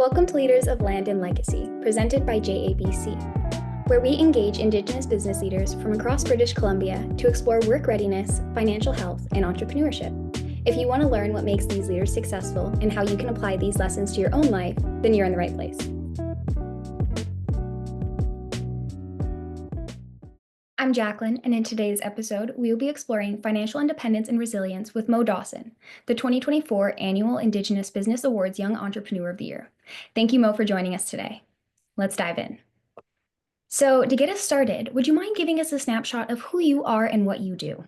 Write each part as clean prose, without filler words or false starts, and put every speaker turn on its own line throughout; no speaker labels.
Welcome to Leaders of Land and Legacy, presented by JABC, where we engage Indigenous business leaders from across British Columbia to explore work readiness, financial health, and entrepreneurship. If you want to learn what makes these leaders successful and how you can apply these lessons to your own life, then you're in the right place. I'm Jacqueline, and in today's episode, we will be exploring financial independence and resilience with Mo Dawson, the 2024 Annual Indigenous Business Awards Young Entrepreneur of the Year. Thank you, Mo, for joining us today. Let's dive in. So to get us started, would you mind giving us a snapshot of who you are and what you do?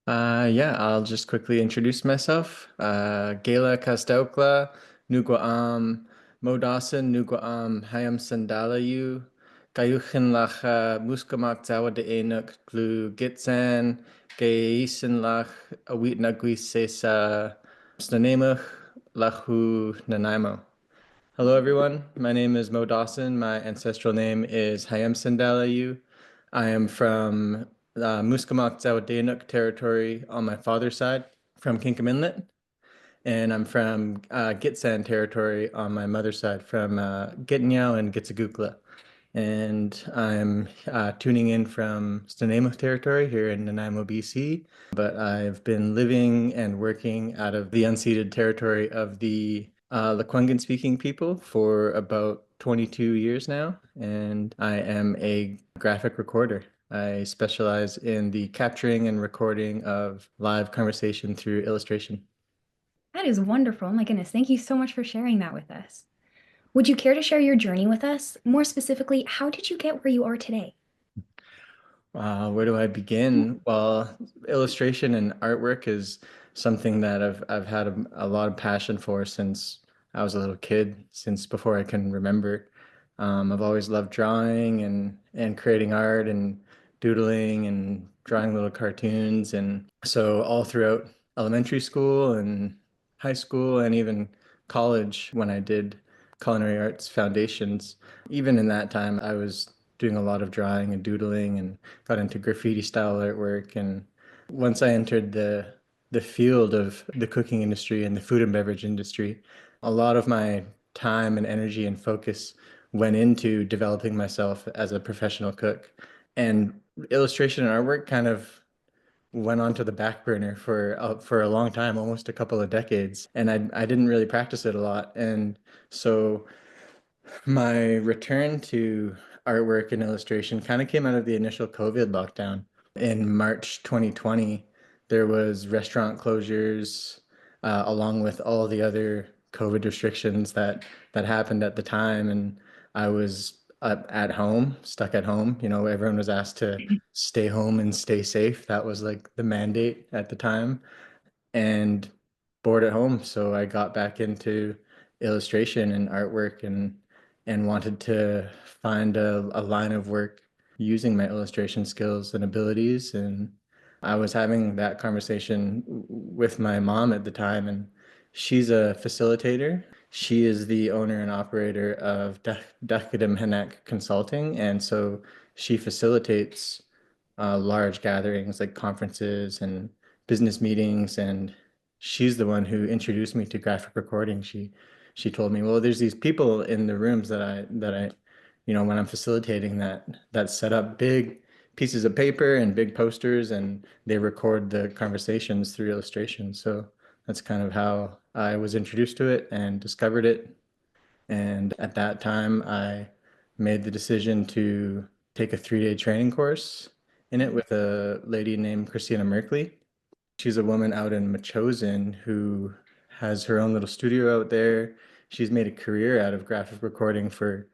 I'll just quickly introduce myself. Gela Kastaukla, Nuguam Mo Dawson, Nuguam Hayam Sandalayu, Kayuchin Lach Muskamak Zawa de Enuk, Glu Gitsan, Gayisen Lach Awit Nagui Sesa Snanemuch, Lahu Nanaimo. Hello, everyone. My name is Mo Dawson. My ancestral name is Hayam Sandalayu. I am from Muskamak Zawadeenuk territory on my father's side, from Kinkum Inlet, and I'm from Gitsan territory on my mother's side, from Gitnyao and Gitsagukla. And I'm tuning in from Snanemuch territory here in Nanaimo, BC, but I've been living and working out of the unceded territory of the Lekwungen speaking people for about 22 years now, and I am a graphic recorder. I specialize in the capturing and recording of live conversation through illustration.
That is wonderful. My goodness, thank you so much for sharing that with us. Would you care to share your journey with us? More specifically, how did you get where you are today?
Where do I begin? Well, illustration and artwork is something that I've had a lot of passion for since I was a little kid, since before I can remember. I've always loved drawing and creating art and doodling and drawing little cartoons. And so all throughout elementary school and high school and even college, when I did culinary arts foundations, even in that time, I was doing a lot of drawing and doodling and got into graffiti style artwork. And once I entered the field of the cooking industry and the food and beverage industry, a lot of my time and energy and focus went into developing myself as a professional cook. And illustration and artwork kind of went onto the back burner for a long time, almost a couple of decades, and I didn't really practice it a lot. And so my return to artwork and illustration kind of came out of the initial COVID lockdown. In March 2020, there was restaurant closures, along with all the other COVID restrictions that happened at the time. And I was at home, stuck at home. You know, everyone was asked to stay home and stay safe. That was like the mandate at the time. And bored at home. So I got back into illustration and artwork and wanted to find a line of work using my illustration skills and abilities. And I was having that conversation with my mom at the time, and she's a facilitator. She is the owner and operator of Dakadam Hanak Consulting, and so she facilitates large gatherings like conferences and business meetings. And she's the one who introduced me to graphic recording. She told me, well, there's these people in the rooms that I, you know, when I'm facilitating that set up big pieces of paper and big posters, and they record the conversations through illustration. So that's kind of how I was introduced to it and discovered it. And at that time, I made the decision to take a 3-day training course in it with a lady named Christina Merkley. She's a woman out in Machosen who has her own little studio out there. She's made a career out of graphic recording for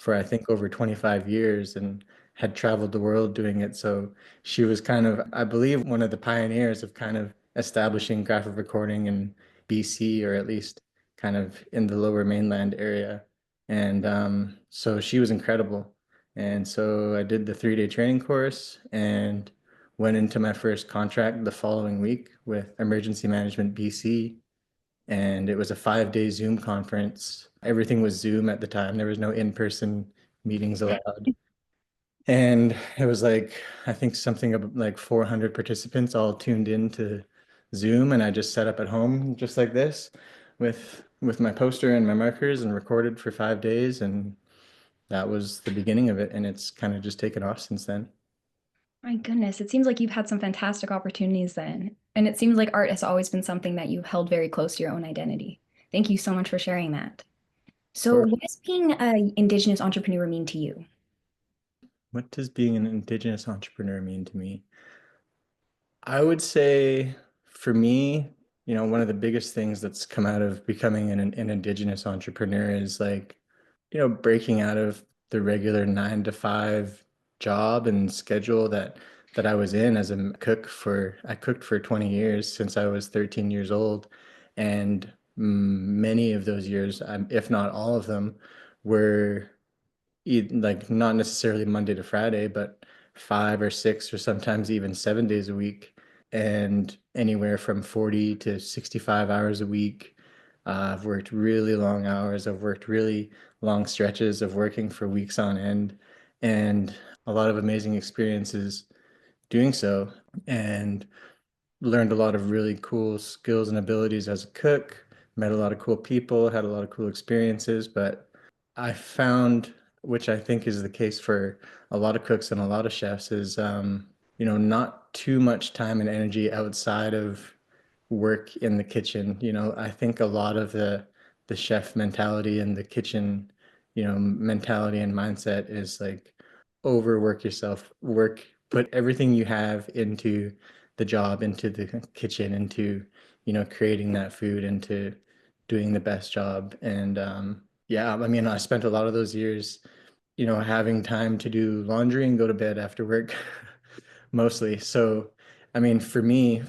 I think over 25 years and had traveled the world doing it. So she was kind of, I believe, one of the pioneers of kind of establishing graphic recording in BC, or at least kind of in the lower mainland area. And so she was incredible. And so I did the 3-day training course and went into my first contract the following week with Emergency Management BC. And it was a 5-day Zoom conference. Everything was Zoom at the time. There was no in-person meetings allowed. And it was like, I think something like 400 participants all tuned in to Zoom. And I just set up at home just like this with with my poster and my markers and recorded for 5 days, and that was the beginning of it. And it's kind of just taken off since then.
My goodness, it seems like you've had some fantastic opportunities then. And it seems like art has always been something that you've held very close to your own identity. Thank you so much for sharing that.
Of
So,
course.
what does being an Indigenous entrepreneur mean to you?
What does being an Indigenous entrepreneur mean to me? I would say for me, one of the biggest things that's come out of becoming an Indigenous entrepreneur is like, breaking out of the regular 9 to 5 job and schedule that I was in as a cook I cooked for 20 years since I was 13 years old. And many of those years, if not all of them, were like not necessarily Monday to Friday, but 5 or 6 or sometimes even 7 days a week, and anywhere from 40 to 65 hours a week. I've worked really long hours. I've worked really long stretches of working for weeks on end, and a lot of amazing experiences doing so, and learned a lot of really cool skills and abilities as a cook, met a lot of cool people, had a lot of cool experiences. But I found, which I think is the case for a lot of cooks and a lot of chefs, is not too much time and energy outside of work in the kitchen. I think a lot of the chef mentality and the kitchen, mentality and mindset is like overwork yourself, put everything you have into the job, into the kitchen, into, creating that food, into doing the best job. And yeah, I mean, I spent a lot of those years, having time to do laundry and go to bed after work mostly. So, I mean, for me,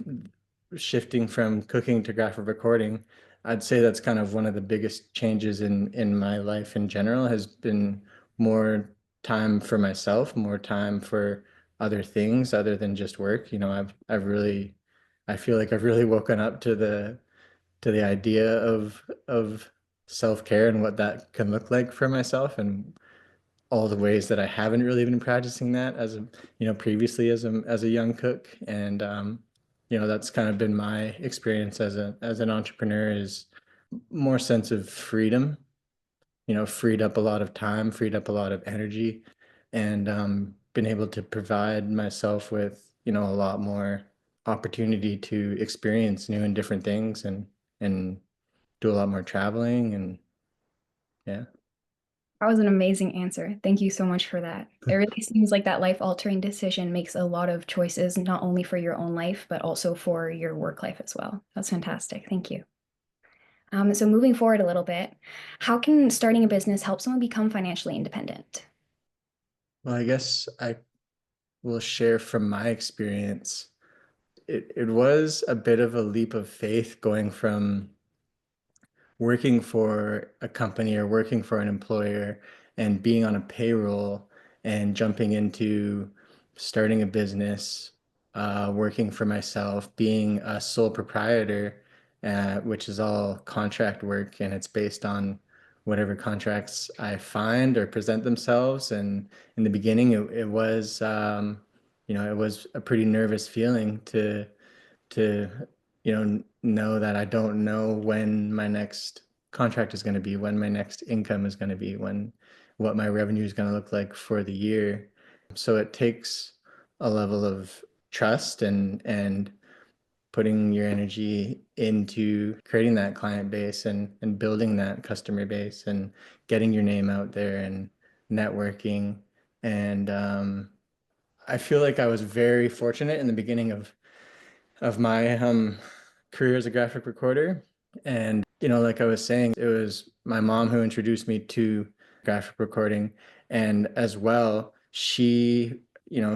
shifting from cooking to graphic recording, I'd say that's kind of one of the biggest changes in my life in general has been more time for myself, more time for other things other than just work. I've really I feel like I've really woken up to the idea of self-care and what that can look like for myself, and all the ways that I haven't really been practicing that previously as a young cook. And that's kind of been my experience as an entrepreneur, is more sense of freedom, freed up a lot of time, freed up a lot of energy, and been able to provide myself with, a lot more opportunity to experience new and different things, and do a lot more traveling. And yeah.
That was an amazing answer. Thank you so much for that. It really seems like that life-altering decision makes a lot of choices, not only for your own life, but also for your work life as well. That's fantastic. Thank you. So moving forward a little bit, how can starting a business help someone become financially independent?
Well, I guess I will share from my experience. It was a bit of a leap of faith going from working for a company or working for an employer and being on a payroll and jumping into starting a business, working for myself, being a sole proprietor, which is all contract work, and it's based on whatever contracts I find or present themselves. And in the beginning, it was, it was a pretty nervous feeling to know that I don't know when my next contract is going to be, when my next income is going to be, when what my revenue is going to look like for the year. So it takes a level of trust and putting your energy into creating that client base and building that customer base and getting your name out there and networking. And I feel like I was very fortunate in the beginning of my career as a graphic recorder. And, like I was saying, it was my mom who introduced me to graphic recording. And as well, she,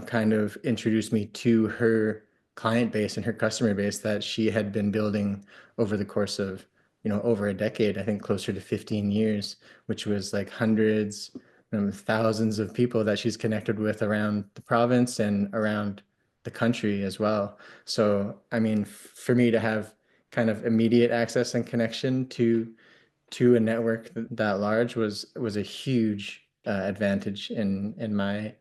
kind of introduced me to her client base and her customer base that she had been building over the course of, over a decade, I think closer to 15 years, which was like hundreds, thousands of people that she's connected with around the province and around the country as well. So, I mean, for me to have kind of immediate access and connection to a network that large was a huge advantage in my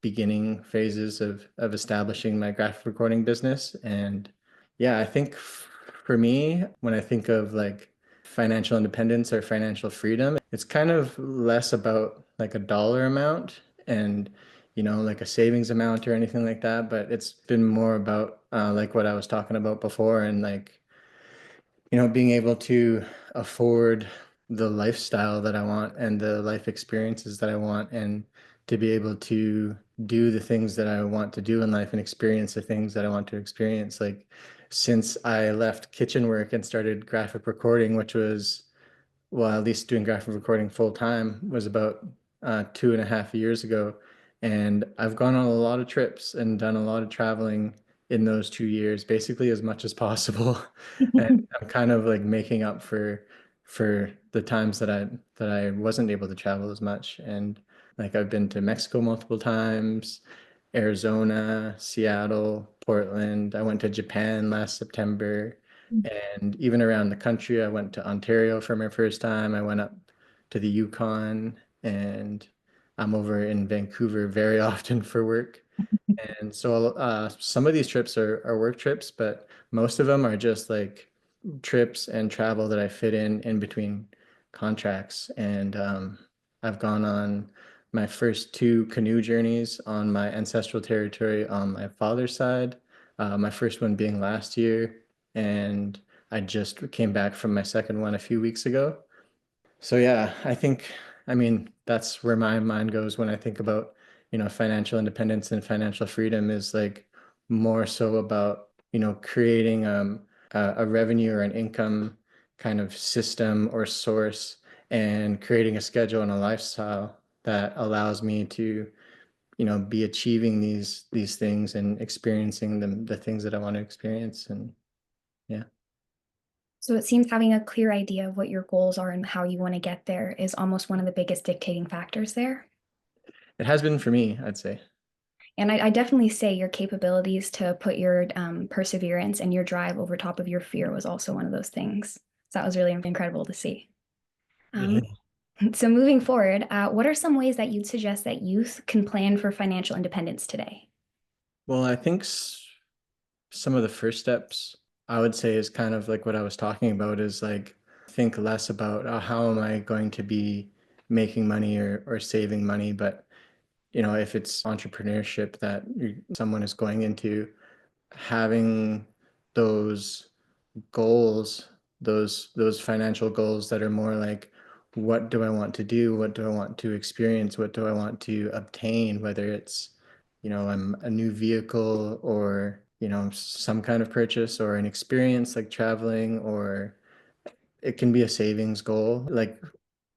beginning phases of establishing my graphic recording business. And yeah, I think for me, when I think of like financial independence or financial freedom. It's kind of less about like a dollar amount and, like a savings amount or anything like that, but it's been more about like what I was talking about before and like, being able to afford the lifestyle that I want and the life experiences that I want and to be able to do the things that I want to do in life and experience the things that I want to experience. Like since I left kitchen work and started graphic recording, which was well, at least doing graphic recording full time was about 2.5 years ago. And I've gone on a lot of trips and done a lot of traveling in those 2 years, basically as much as possible. And I'm kind of like making up for the times that I wasn't able to travel as much. And like I've been to Mexico multiple times, Arizona, Seattle, Portland. I went to Japan last September. And even around the country, I went to Ontario for my first time. I went up to the Yukon, and I'm over in Vancouver very often for work. And so some of these trips are work trips, but most of them are just like trips and travel that I fit in between contracts. And I've gone on my first two canoe journeys on my ancestral territory on my father's side, my first one being last year. And I just came back from my second one a few weeks ago. So yeah, I mean, that's where my mind goes when I think about, financial independence and financial freedom is like more so about, creating a revenue or an income kind of system or source and creating a schedule and a lifestyle that allows me to, be achieving these things and experiencing the things that I want to experience. And yeah.
So it seems having a clear idea of what your goals are and how you want to get there is almost one of the biggest dictating factors there.
It has been for me, I'd say.
And I definitely say your capabilities to put your perseverance and your drive over top of your fear was also one of those things. So that was really incredible to see. Um, so moving forward, what are some ways that you'd suggest that youth can plan for financial independence today?
Well, I think some of the first steps I would say is kind of like what I was talking about is like think less about how am I going to be making money or saving money, but if it's entrepreneurship that someone is going into, having those goals, those financial goals that are more like what do I want to do? What do I want to experience? What do I want to obtain? Whether it's, I'm a new vehicle or, some kind of purchase or an experience like traveling, or it can be a savings goal. Like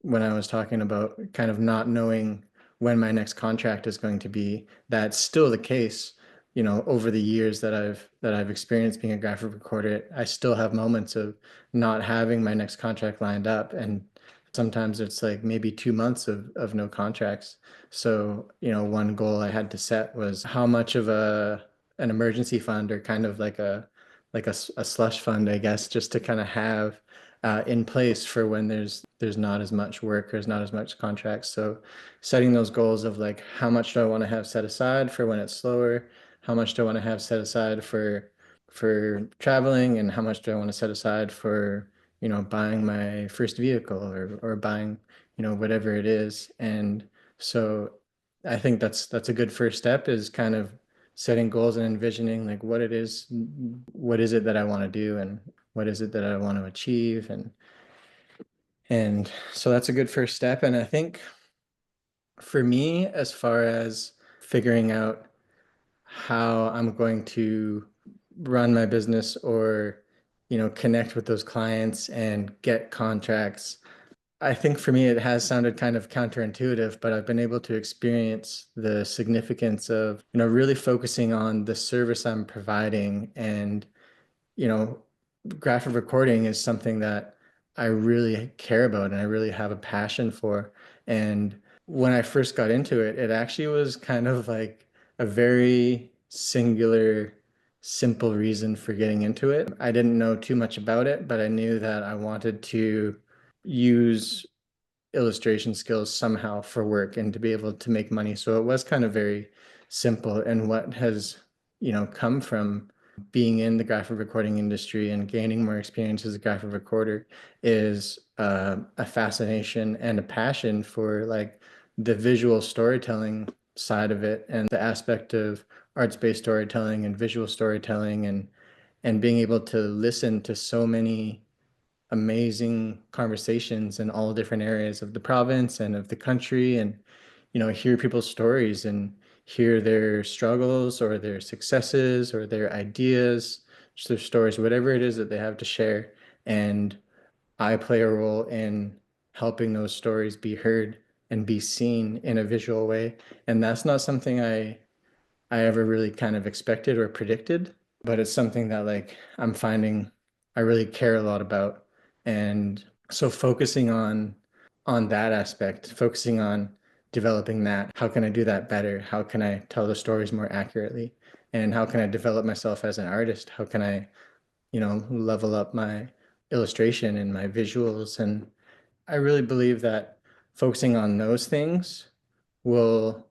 when I was talking about kind of not knowing when my next contract is going to be, that's still the case. Over the years that I've experienced being a graphic recorder, I still have moments of not having my next contract lined up. And sometimes it's like maybe 2 months of no contracts. So, one goal I had to set was how much of an emergency fund or kind of like a slush fund, I guess, just to kind of have in place for when there's not as much work, there's not as much contracts. So setting those goals of like how much do I want to have set aside for when it's slower, how much do I want to have set aside for traveling, and how much do I want to set aside for, buying my first vehicle or buying, whatever it is. And so I think that's a good first step is kind of setting goals and envisioning like what is it that I want to do and what is it that I want to achieve and so that's a good first step. And I think for me, as far as figuring out how I'm going to run my business or, connect with those clients and get contracts, I think for me, it has sounded kind of counterintuitive, but I've been able to experience the significance of, really focusing on the service I'm providing and you know, graphic recording is something that I really care about and I really have a passion for. And when I first got into it, it actually was kind of like a very singular, simple reason for getting into it. I didn't know too much about it, but I knew that I wanted to use illustration skills somehow for work and to be able to make money. So it was kind of very simple. And what has, come from being in the graphic recording industry and gaining more experience as a graphic recorder is a fascination and a passion for like the visual storytelling side of it and the aspect of arts-based storytelling and visual storytelling and being able to listen to so many amazing conversations in all different areas of the province and of the country and hear people's stories and hear their struggles or their successes or their ideas, just their stories, whatever it is that they have to share. And I play a role in helping those stories be heard and be seen in a visual way. And that's not something I ever really kind of expected or predicted, but it's something that like I'm finding I really care a lot about. And so focusing on that aspect, focusing on developing that, how can I do that better? How can I tell the stories more accurately? And how can I develop myself as an artist? How can I, level up my illustration and my visuals? And I really believe that focusing on those things will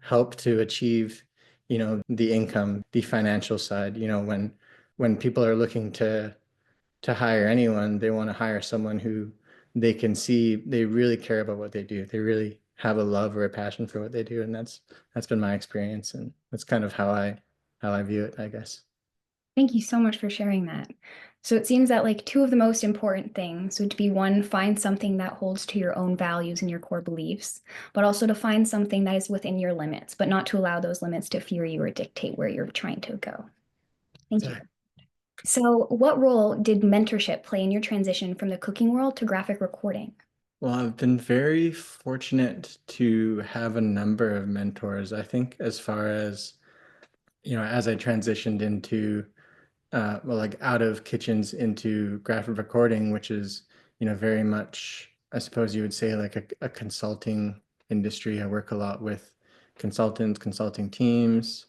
help to achieve, the income, the financial side. When people are looking to hire anyone, they want to hire someone who they can see they really care about what they do. They really have a love or a passion for what they do, and that's been my experience, and that's kind of how I view it, I guess.
Thank you so much for sharing that. So it seems that like two of the most important things would be one, find something that holds to your own values and your core beliefs, but also to find something that is within your limits, but not to allow those limits to fear you or dictate where you're trying to go. Thank you.
Exactly.
So, what role did mentorship play in your transition from the cooking world to graphic recording?
Well, I've been very fortunate to have a number of mentors. I think as far as, as I transitioned into well, like out of kitchens into graphic recording, which is, very much, I suppose you would say like a consulting industry. I work a lot with consultants, consulting teams,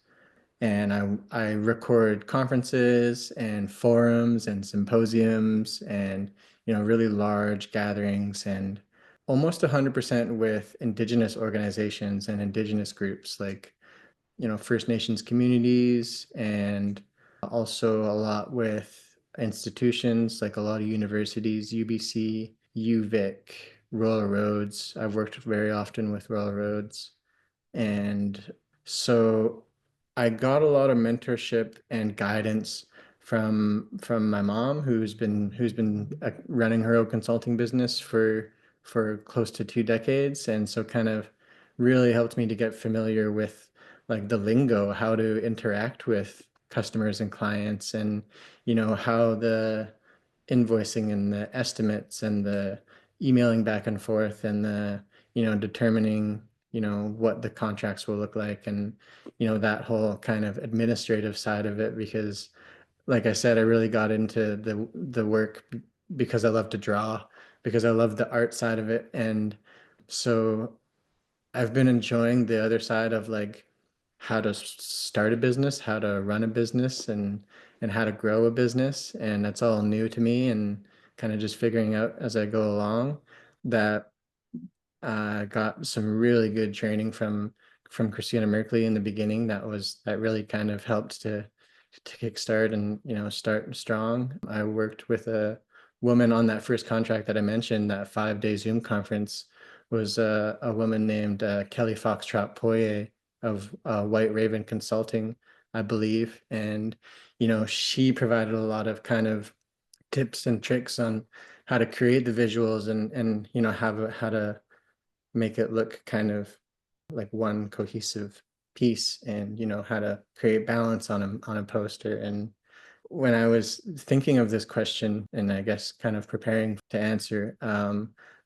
and I record conferences and forums and symposiums and, really large gatherings and almost 100% with Indigenous organizations and Indigenous groups like First Nations communities and also a lot with institutions like a lot of universities, UBC, UVic, Royal Roads. I've worked very often with Royal Roads. And so I got a lot of mentorship and guidance from my mom who's been running her own consulting business for close to 2 decades, and so kind of really helped me to get familiar with like the lingo, how to interact with customers and clients, and how the invoicing and the estimates and the emailing back and forth and the determining what the contracts will look like, and that whole kind of administrative side of it, because like I said, I really got into the work because I love to draw, because I love the art side of it. And so I've been enjoying the other side of like how to start a business, how to run a business, and how to grow a business, and that's all new to me, and kind of just figuring out as I go along. That got some really good training from Christina Merkley in the beginning. That really kind of helped to kickstart and start strong. I worked with a woman on that first contract that I mentioned. That 5-day Zoom conference was a woman named Kelly Foxtrot Poirier of White Raven Consulting, I believe, and she provided a lot of kind of tips and tricks on how to create the visuals and how to make it look kind of like one cohesive piece, and how to create balance on a poster. And when I was thinking of this question and I guess kind of preparing to answer,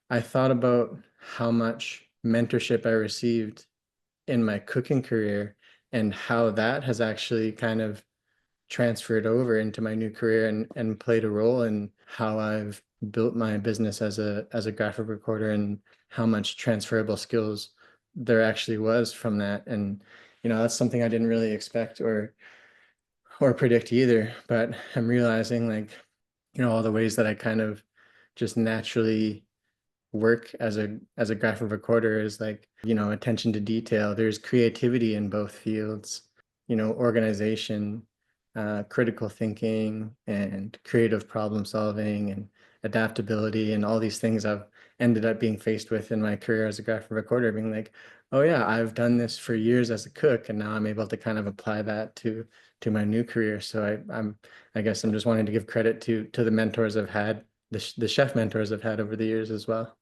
I thought about how much mentorship I received in my cooking career and how that has actually kind of transferred over into my new career and played a role in how I've built my business as a graphic recorder, and how much transferable skills there actually was from that. And that's something I didn't really expect or predict either, but I'm realizing like all the ways that I kind of just naturally work as a graphic recorder is like attention to detail. There's creativity in both fields, organization, critical thinking and creative problem solving and adaptability and all these things I've ended up being faced with in my career as a graphic recorder, being like, oh yeah, I've done this for years as a cook, and now I'm able to kind of apply that to my new career. So I guess I'm just wanting to give credit to the mentors I've had, the chef mentors I've had over the years as well.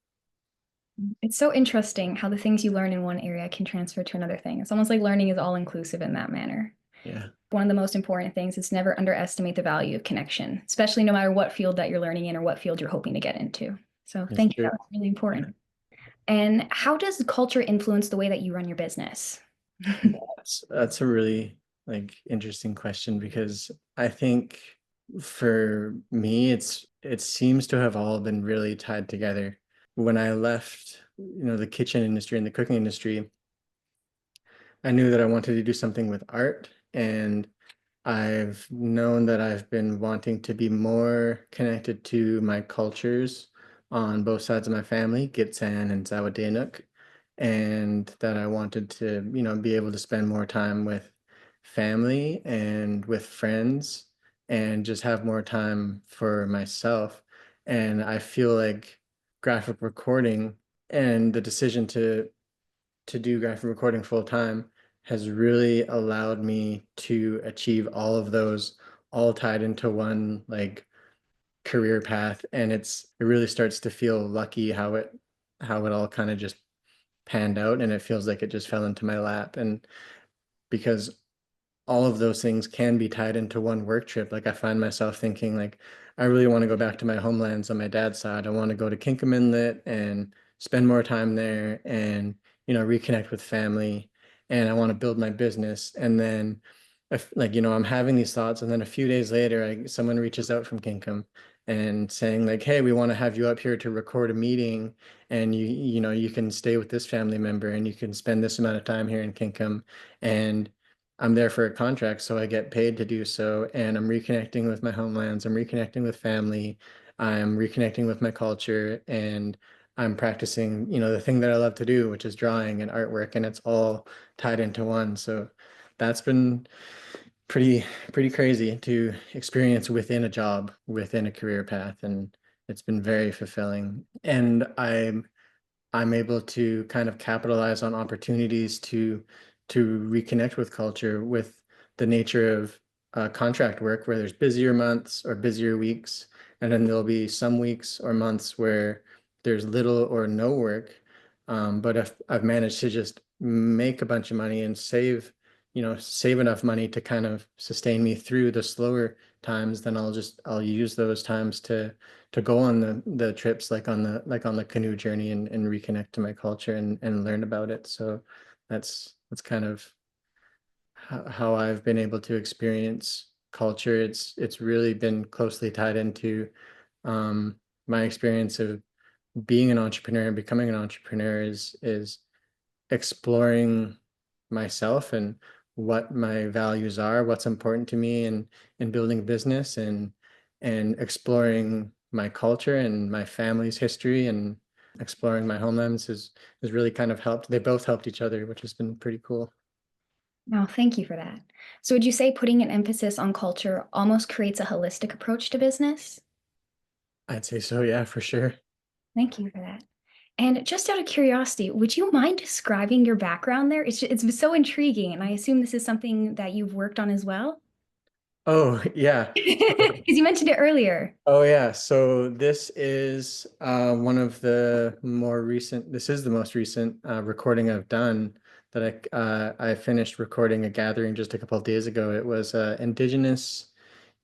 It's so interesting how the things you learn in one area can transfer to another thing. It's almost like learning is all inclusive in that manner.
Yeah,
One of the most important things is never underestimate the value of connection, especially no matter what field that you're learning in or what field you're hoping to get into. So
that's
thank you.
true.
That was really important. And how does culture influence the way that you run your business?
That's a really like interesting question because I think for me it seems to have all been really tied together. When I left, the kitchen industry and the cooking industry, I knew that I wanted to do something with art, and I've known that I've been wanting to be more connected to my cultures on both sides of my family, Gitsan and Zawadinuk, and that I wanted to, be able to spend more time with family and with friends and just have more time for myself. And I feel like graphic recording and the decision to do graphic recording full time has really allowed me to achieve all of those all tied into one like career path, and it really starts to feel lucky how it all kind of just panned out, and it feels like it just fell into my lap. And because all of those things can be tied into one work trip. Like I find myself thinking like, I really want to go back to my homelands on my dad's side. I want to go to Kinkum Inlet and spend more time there and, reconnect with family. And I want to build my business. And then if, like, I'm having these thoughts, and then a few days later, someone reaches out from Kinkum and saying like, hey, we want to have you up here to record a meeting, and you can stay with this family member and you can spend this amount of time here in Kinkum. And I'm there for a contract, so I get paid to do so. And I'm reconnecting with my homelands. I'm reconnecting with family. I'm reconnecting with my culture. And I'm practicing, the thing that I love to do, which is drawing and artwork. And it's all tied into one. So that's been pretty, pretty crazy to experience within a job, within a career path. And it's been very fulfilling. And I'm able to kind of capitalize on opportunities to reconnect with culture with the nature of contract work where there's busier months or busier weeks, and then there'll be some weeks or months where there's little or no work. But if I've managed to just make a bunch of money and save enough money to kind of sustain me through the slower times, then I'll use those times to go on the trips like on the canoe journey and reconnect to my culture and learn about it. So that's kind of how I've been able to experience culture. It's really been closely tied into um, my experience of being an entrepreneur and becoming an entrepreneur is exploring myself and what my values are, what's important to me in building a business and exploring my culture and my family's history and exploring my homelands has really kind of helped. They both helped each other, which has been pretty cool.
No, thank you for that. So would you say putting an emphasis on culture almost creates a holistic approach to business?
I'd say so, yeah, for sure.
Thank you for that. And just out of curiosity, would you mind describing your background there? It's so intriguing, and I assume this is something that you've worked on as well.
Oh, yeah.
Because you mentioned it earlier.
Oh yeah, so this is one of the more recent. This is the most recent recording I've done that I finished recording a gathering just a couple of days ago. It was a Indigenous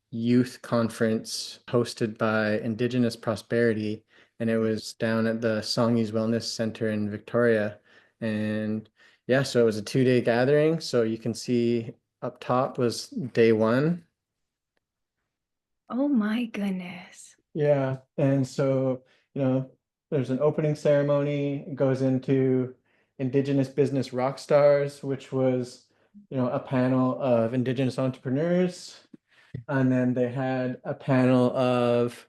youth conference hosted by Indigenous Prosperity, and it was down at the Songhees Wellness Center in Victoria. And yeah, so it was a 2-day gathering. So you can see up top was day one.
Oh my goodness.
Yeah, and so, there's an opening ceremony, it goes into Indigenous Business Rock Stars, which was, a panel of Indigenous entrepreneurs. And then they had a panel of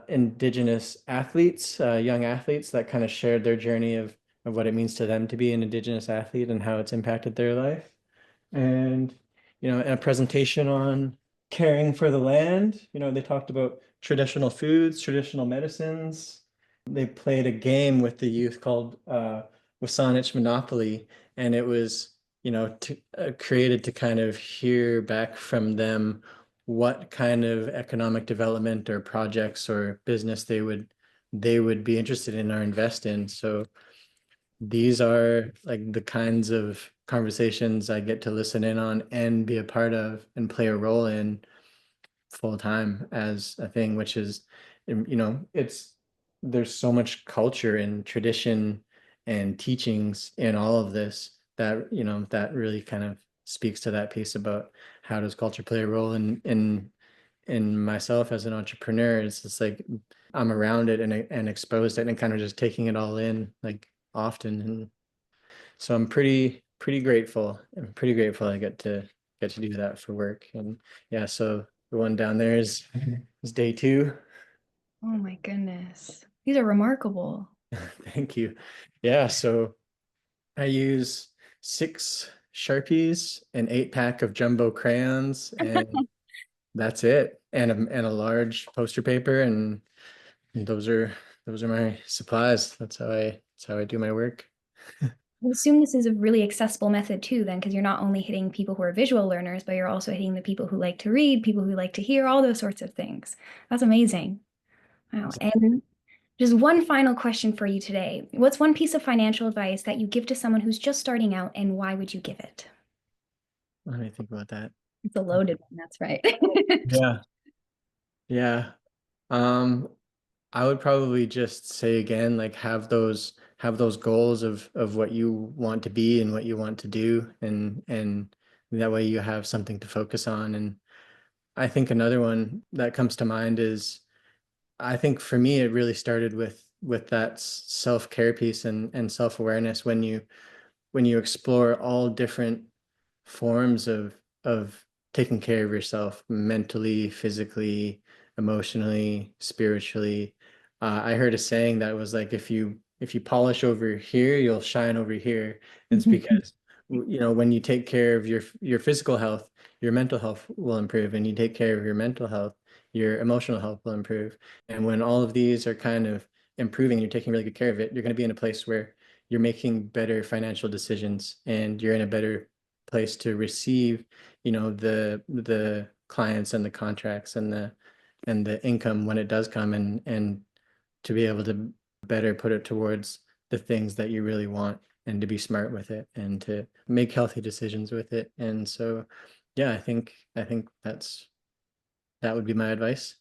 Indigenous athletes, young athletes that kind of shared their journey of what it means to them to be an Indigenous athlete and how it's impacted their life. And, and a presentation on caring for the land. They talked about traditional foods, traditional medicines. They played a game with the youth called Wasanich Monopoly, and it was, created to kind of hear back from them what kind of economic development or projects or business they would be interested in or invest in. So these are like the kinds of conversations I get to listen in on and be a part of and play a role in full time as a thing, which is, there's so much culture and tradition and teachings in all of this that, that really kind of speaks to that piece about how does culture play a role in myself as an entrepreneur. It's just like I'm around it and exposed to it and kind of just taking it all in like often. And so I'm pretty grateful. I'm pretty grateful I get to do that for work. And yeah, so the one down there is day two.
Oh my goodness. These are remarkable.
Thank you. Yeah, so I use 6 Sharpies, an 8 pack of jumbo crayons, and that's it. And a large poster paper, and those are my supplies. That's how I do my work.
I assume this is a really accessible method too, then, because you're not only hitting people who are visual learners, but you're also hitting the people who like to read, people who like to hear, all those sorts of things. That's amazing. Wow. And just one final question for you today. What's one piece of financial advice that you give to someone who's just starting out, and why would you give it?
Let me think about that.
It's a loaded one, that's right.
Yeah. Yeah. Um, I would probably just say again, like have those goals of what you want to be and what you want to do, and that way you have something to focus on. And I think another one that comes to mind is I think for me it really started with that self-care piece and self-awareness when you explore all different forms of taking care of yourself mentally, physically, emotionally, spiritually. I heard a saying that was like if you polish over here, you'll shine over here. And it's because when you take care of your physical health, your mental health will improve, and you take care of your mental health, your emotional health will improve. And when all of these are kind of improving, you're taking really good care of it, you're going to be in a place where you're making better financial decisions and you're in a better place to receive, the clients and the contracts and the income when it does come, and to be able to better put it towards the things that you really want, and to be smart with it and to make healthy decisions with it. And so yeah, I think that would be my advice.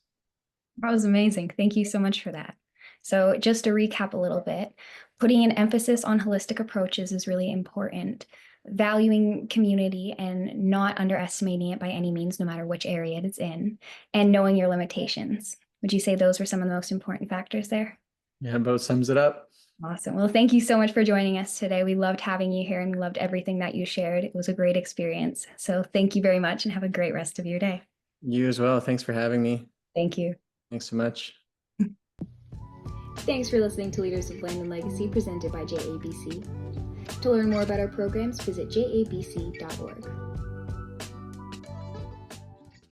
That was amazing. Thank you so much for that. So, just to recap a little bit, putting an emphasis on holistic approaches is really important. Valuing community and not underestimating it by any means, no matter which area it's in, and knowing your limitations. Would you say those were some of the most important factors there?
Yeah, about sums it up.
Awesome. Well, thank you so much for joining us today. We loved having you here and we loved everything that you shared. It was a great experience. So, thank you very much and have a great rest of your day.
You as well. Thanks for having me.
Thank you.
Thanks so much.
Thanks for listening to Leaders of Land and Legacy presented by JABC. To learn more about our programs, visit jabc.org.